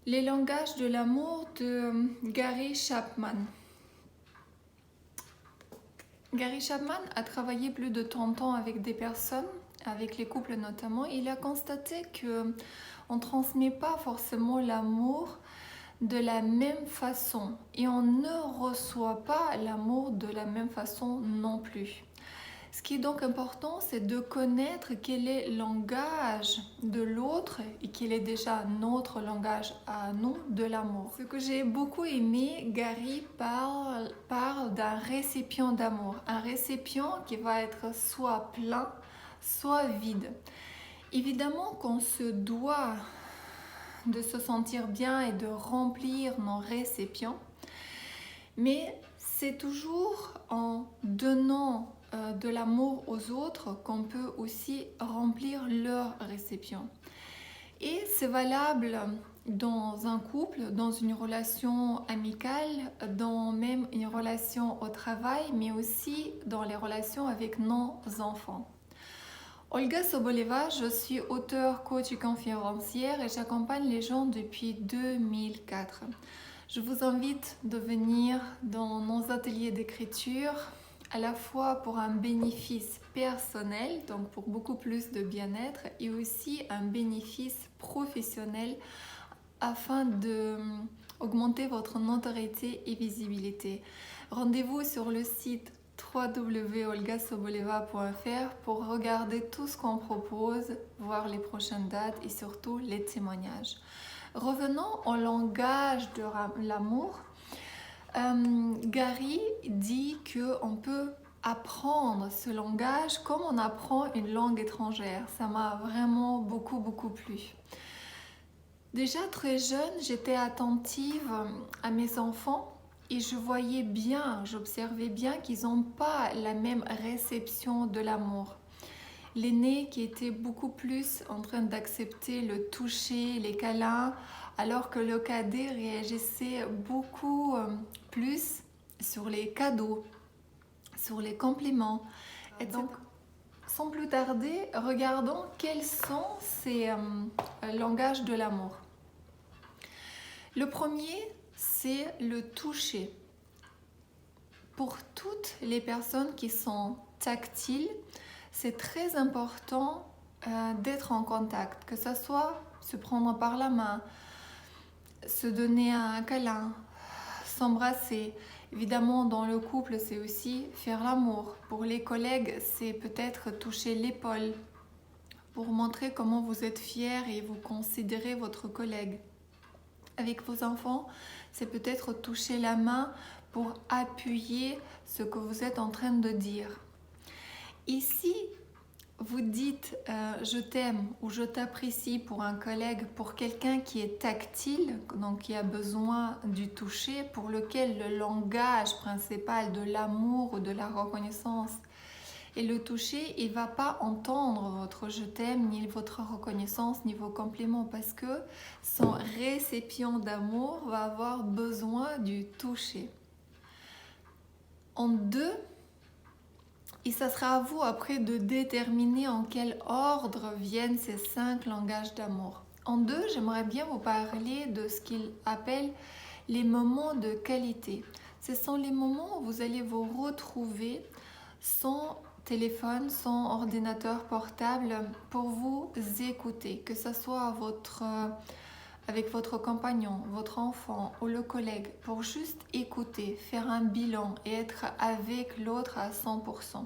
Les langages de l'amour de Gary Chapman. Gary Chapman a travaillé plus de 30 ans avec des personnes, avec les couples notamment. Il a constaté que on ne transmet pas forcément l'amour de la même façon et on ne reçoit pas l'amour de la même façon non plus. Ce qui est donc important, c'est de connaître quel est le langage de l'autre et quel est déjà notre langage à nous de l'amour. Ce que j'ai beaucoup aimé, Gary parle d'un récipient d'amour. Un récipient qui va être soit plein, soit vide. Évidemment qu'on se doit de se sentir bien et de remplir nos récipients, mais c'est toujours en donnant de l'amour aux autres qu'on peut aussi remplir leur récipient. Et c'est valable dans un couple, dans une relation amicale, dans même une relation au travail, mais aussi dans les relations avec nos enfants. Olga Soboleva, je suis auteure, coach et conférencière et j'accompagne les gens depuis 2004. Je vous invite de venir dans nos ateliers d'écriture à la fois pour un bénéfice personnel, donc pour beaucoup plus de bien-être, et aussi un bénéfice professionnel afin d'augmenter votre notoriété et visibilité. Rendez-vous sur le site www.olgasoboleva.fr pour regarder tout ce qu'on propose, voir les prochaines dates et surtout les témoignages. Revenons au langage de l'amour. Gary dit qu'on peut apprendre ce langage comme on apprend une langue étrangère. Ça m'a vraiment beaucoup plu. Déjà très jeune, j'étais attentive à mes enfants et je voyais bien, j'observais bien qu'ils n'ont pas la même réception de l'amour. L'aîné qui était beaucoup plus en train d'accepter le toucher, les câlins, alors que le cadet réagissait beaucoup plus sur les cadeaux, sur les compliments. Et donc, sans plus tarder, regardons quels sont ces langages de l'amour. Le premier, c'est le toucher. Pour toutes les personnes qui sont tactiles, c'est très important d'être en contact, que ce soit se prendre par la main, se donner un câlin, s'embrasser. Évidemment, dans le couple, c'est aussi faire l'amour. Pour les collègues, c'est peut-être toucher l'épaule pour montrer comment vous êtes fier et vous considérez votre collègue. Avec vos enfants, c'est peut-être toucher la main pour appuyer ce que vous êtes en train de dire. Ici, vous dites je t'aime ou je t'apprécie pour un collègue, pour quelqu'un qui est tactile, donc qui a besoin du toucher, pour lequel le langage principal de l'amour ou de la reconnaissance est le toucher, il ne va pas entendre votre je t'aime, ni votre reconnaissance, ni vos compliments, parce que son récipient d'amour va avoir besoin du toucher. En deux, et ça sera à vous après de déterminer en quel ordre viennent ces 5 langages d'amour. En deux, j'aimerais bien vous parler de ce qu'il appelle les moments de qualité. Ce sont les moments où vous allez vous retrouver sans téléphone, sans ordinateur portable pour vous écouter, que ce soit avec votre compagnon, votre enfant ou le collègue, pour juste écouter, faire un bilan et être avec l'autre à 100%.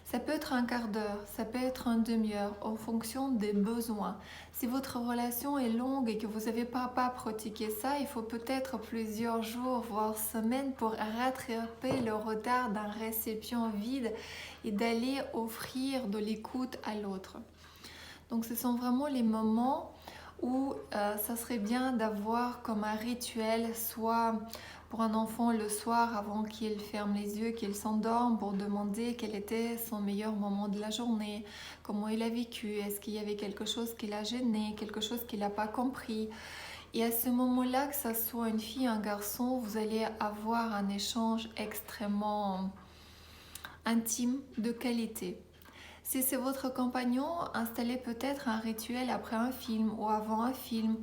Ça peut être un quart d'heure, ça peut être une demi-heure en fonction des besoins. Si votre relation est longue et que vous n'avez pas pratiqué ça, il faut peut-être plusieurs jours, voire semaines pour rattraper le retard d'un récipient vide et d'aller offrir de l'écoute à l'autre. Donc ce sont vraiment les moments où ça serait bien d'avoir comme un rituel, soit pour un enfant le soir avant qu'il ferme les yeux, qu'il s'endorme, pour demander quel était son meilleur moment de la journée, comment il a vécu, est-ce qu'il y avait quelque chose qui l'a gêné, quelque chose qu'il n'a pas compris. Et à ce moment-là, que ce soit une fille, un garçon, vous allez avoir un échange extrêmement intime, de qualité. Si c'est votre compagnon, installez peut-être un rituel après un film ou avant un film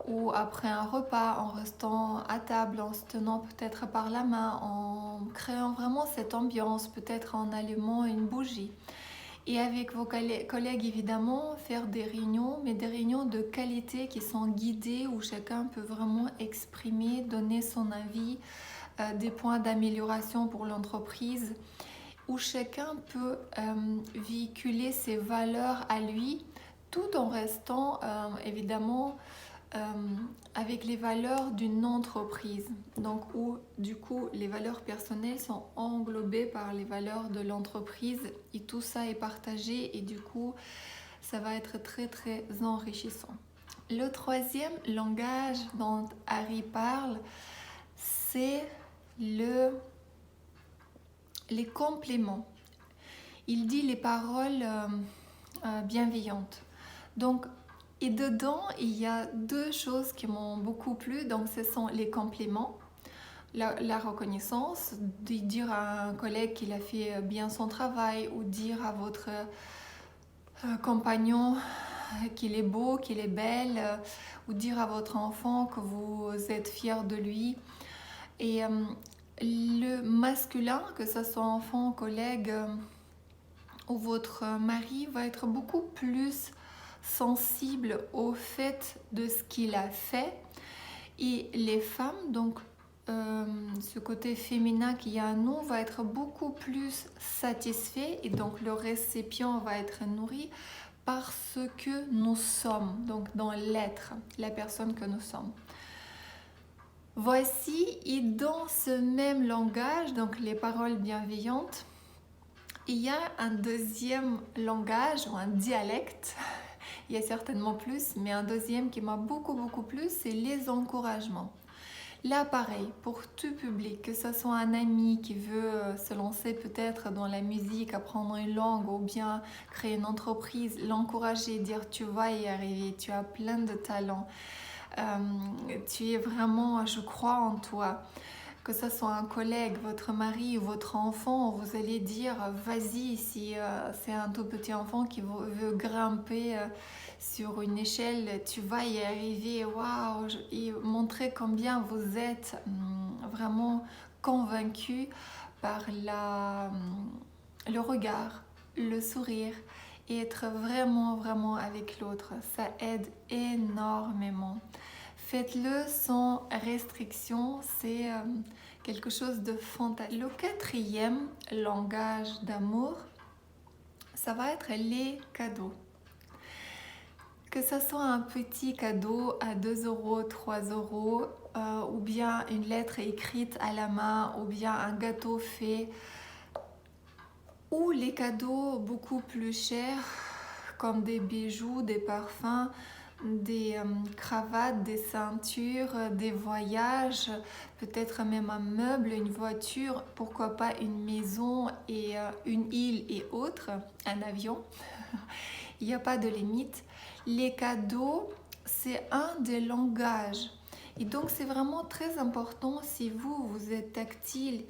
ou après un repas, en restant à table, en se tenant peut-être par la main, en créant vraiment cette ambiance, peut-être en allumant une bougie. Et avec vos collègues, évidemment, faire des réunions, mais des réunions de qualité qui sont guidées, où chacun peut vraiment exprimer, donner son avis, des points d'amélioration pour l'entreprise, où chacun peut véhiculer ses valeurs à lui, tout en restant évidemment avec les valeurs d'une entreprise. Donc où du coup les valeurs personnelles sont englobées par les valeurs de l'entreprise et tout ça est partagé et du coup ça va être très très enrichissant. Le troisième langage dont Harry parle, c'est les compléments. Il dit les paroles bienveillantes. Donc, et dedans, il y a deux choses qui m'ont beaucoup plu. Donc, ce sont les compliments, la reconnaissance, de dire à un collègue qu'il a fait bien son travail ou dire à votre compagnon qu'il est beau, qu'il est belle, ou dire à votre enfant que vous êtes fier de lui. Et le masculin, que ce soit enfant, collègue ou votre mari, va être beaucoup plus sensible au fait de ce qu'il a fait. Et les femmes, donc ce côté féminin qu'il y a en nous, va être beaucoup plus satisfait et donc le récipient va être nourri par ce que nous sommes, donc dans l'être, la personne que nous sommes. Voici, et dans ce même langage, donc les paroles bienveillantes, il y a un deuxième langage ou un dialecte, il y a certainement plus, mais un deuxième qui m'a beaucoup plu, c'est les encouragements. Là, pareil, pour tout public, que ce soit un ami qui veut se lancer peut-être dans la musique, apprendre une langue ou bien créer une entreprise, l'encourager, dire tu vas y arriver, tu as plein de talents, tu es vraiment, je crois en toi. Que ce soit un collègue, votre mari ou votre enfant, vous allez dire vas-y, si c'est un tout petit enfant qui veut grimper sur une échelle, tu vas y arriver, waouh, et montrer combien vous êtes vraiment convaincu par le regard, le sourire et être vraiment avec l'autre. Ça aide énormément. Faites-le sans restriction, c'est quelque chose de fantastique. Le quatrième langage d'amour, ça va être les cadeaux. Que ce soit un petit cadeau à 2 euros, 3 euros, ou bien une lettre écrite à la main, ou bien un gâteau fait, ou les cadeaux beaucoup plus chers, comme des bijoux, des parfums, des cravates, des ceintures, des voyages, peut-être même un meuble, une voiture, pourquoi pas une maison et une île et autres, un avion. Il n'y a pas de limite. Les cadeaux, c'est un des langages. Et donc, c'est vraiment très important si vous êtes tactile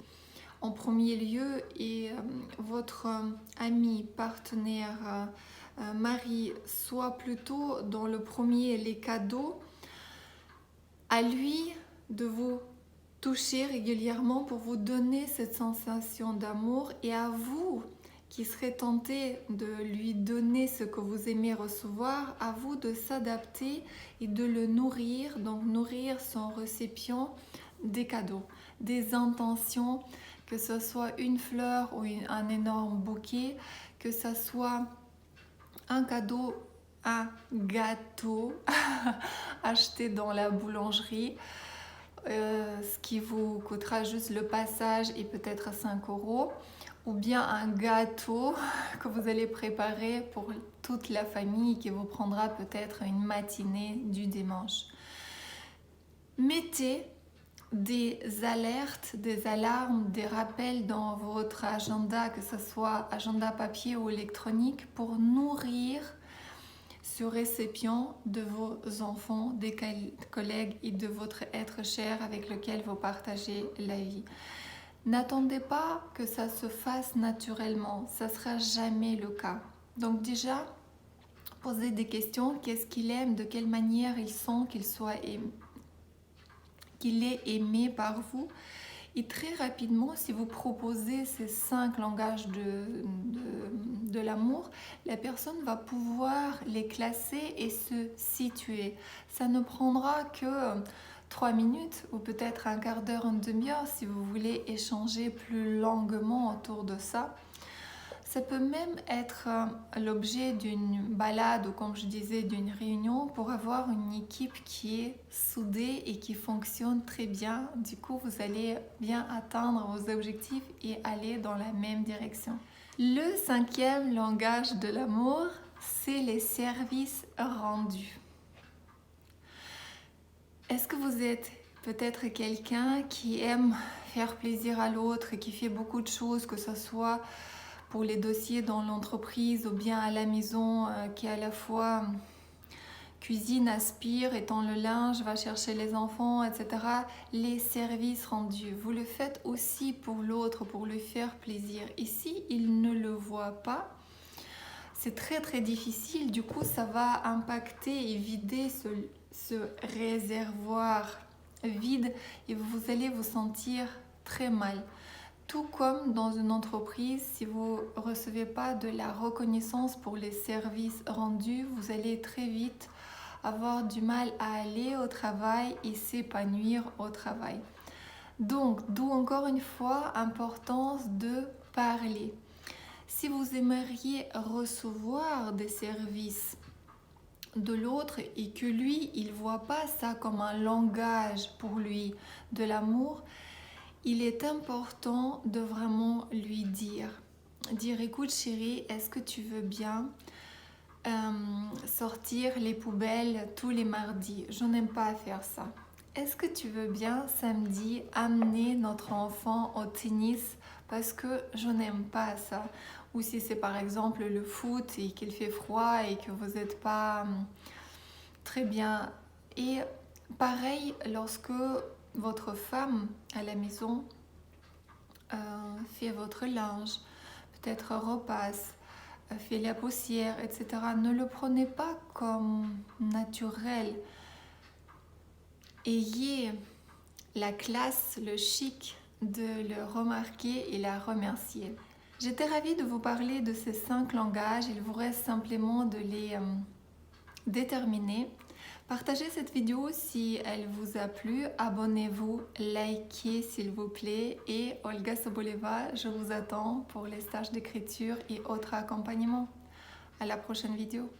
en premier lieu et votre ami, partenaire, mari, soit plutôt dans le premier, les cadeaux, à lui de vous toucher régulièrement pour vous donner cette sensation d'amour et à vous qui serez tenté de lui donner ce que vous aimez recevoir, à vous de s'adapter et de le nourrir, donc nourrir son récipient des cadeaux, des intentions, que ce soit une fleur ou un énorme bouquet, que ce soit un cadeau, un gâteau acheté dans la boulangerie, ce qui vous coûtera juste le passage et peut-être 5 euros, ou bien un gâteau que vous allez préparer pour toute la famille qui vous prendra peut-être une matinée du dimanche. Mettez des alertes, des alarmes, des rappels dans votre agenda, que ce soit agenda papier ou électronique, pour nourrir ce récipient de vos enfants, des collègues et de votre être cher avec lequel vous partagez la vie. N'attendez pas que ça se fasse naturellement, ça ne sera jamais le cas. Donc déjà, Poser des questions, qu'est-ce qu'il aime, de quelle manière il sent qu'il est aimé par vous. Et très rapidement, si vous proposez ces 5 langages de l'amour, la personne va pouvoir les classer et se situer. Ça ne prendra que 3 minutes ou peut-être un quart d'heure, une demi-heure si vous voulez échanger plus longuement autour de ça. Ça peut même être l'objet d'une balade ou comme je disais d'une réunion pour avoir une équipe qui est soudée et qui fonctionne très bien. Du coup, vous allez bien atteindre vos objectifs et aller dans la même direction. Le 5e langage de l'amour, c'est les services rendus. Est-ce que vous êtes peut-être quelqu'un qui aime faire plaisir à l'autre et qui fait beaucoup de choses, que ce soit pour les dossiers dans l'entreprise ou bien à la maison, qui à la fois cuisine, aspire, étend le linge, va chercher les enfants, etc. Les services rendus, vous le faites aussi pour l'autre, pour lui faire plaisir. Et si il ne le voit pas, c'est très très difficile. Du coup, ça va impacter et vider ce réservoir vide et vous allez vous sentir très mal. Tout comme dans une entreprise, si vous ne recevez pas de la reconnaissance pour les services rendus, vous allez très vite avoir du mal à aller au travail et s'épanouir au travail. Donc, d'où encore une fois, importance de parler. Si vous aimeriez recevoir des services de l'autre et que lui, il ne voit pas ça comme un langage pour lui de l'amour, il est important de vraiment lui dire écoute chérie, est-ce que tu veux bien sortir les poubelles tous les mardis? Je n'aime pas faire ça. Est-ce que tu veux bien samedi amener notre enfant au tennis parce que je n'aime pas ça? Ou si c'est par exemple le foot et qu'il fait froid et que vous n'êtes pas très bien. Et pareil, lorsque votre femme à la maison fait votre linge, peut-être repasse, fait la poussière, etc. Ne le prenez pas comme naturel. Ayez la classe, le chic de le remarquer et la remercier. J'étais ravie de vous parler de ces 5 langages. Il vous reste simplement de les déterminer. Partagez cette vidéo si elle vous a plu, abonnez-vous, likez s'il vous plaît et Olga Soboleva, je vous attends pour les stages d'écriture et autres accompagnements. À la prochaine vidéo.